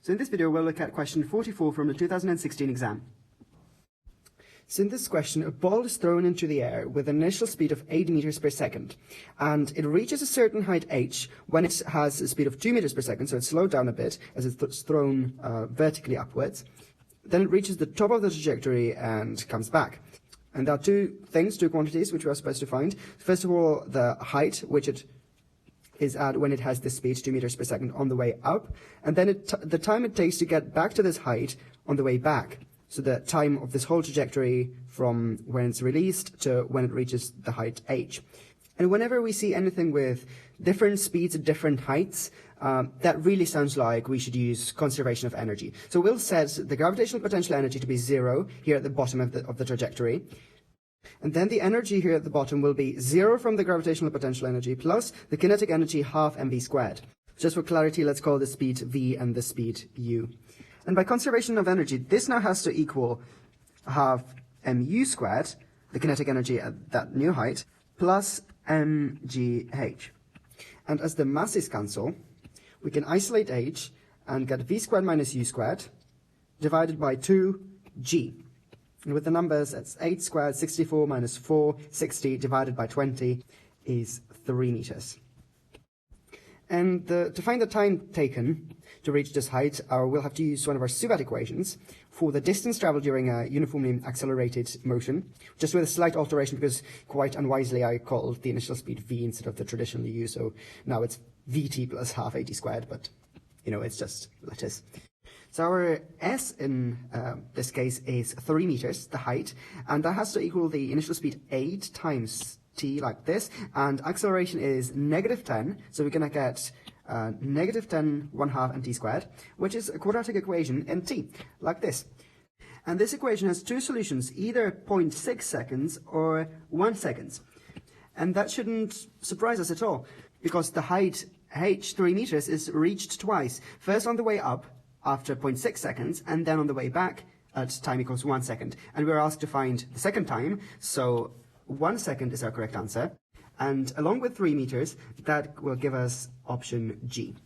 So in this video, we'll look at question 44 from the 2016 exam. So in this question, a ball is thrown into the air with an initial speed of 8 meters per second, and it reaches a certain height h when it has a speed of 2 meters per second, so it's slowed down a bit as it's thrown vertically upwards. Then it reaches the top of the trajectory and comes back. And there are two quantities, which we are supposed to find. First of all, the height, which it is at when it has this speed, 2 meters per second, on the way up, and then the time it takes to get back to this height on the way back. So the time of this whole trajectory from when it's released to when it reaches the height h. And whenever we see anything with different speeds at different heights, that really sounds like we should use conservation of energy. So we'll set the gravitational potential energy to be 0 here at the bottom of the trajectory. And then the energy here at the bottom will be 0 from the gravitational potential energy plus the kinetic energy half mv squared. Just for clarity, let's call the speed v and the speed u. And by conservation of energy, this now has to equal half mu squared, the kinetic energy at that new height, plus mgh. And as the masses cancel, we can isolate h and get v squared minus u squared divided by 2g. And with the numbers, that's 8 squared, 64 minus 4, 60 divided by 20 is 3 meters. And to find the time taken to reach this height, we'll have to use one of our Subat equations for the distance traveled during a uniformly accelerated motion, just with a slight alteration because quite unwisely I called the initial speed v instead of the traditional u, so now it's vt plus half at squared, but it's just letters. So our s in this case is 3 meters, the height, and that has to equal the initial speed 8 times t, like this, and acceleration is -10, so we're going to get -10 1/2 nt squared, which is a quadratic equation in t, like this. And this equation has two solutions, either 0.6 seconds or 1 second. And that shouldn't surprise us at all, because the height h, 3 meters, is reached twice, first on the way up after 0.6 seconds, and then on the way back at time equals 1 second. And we're asked to find the second time, so 1 second is our correct answer. And along with 3 meters, that will give us option G.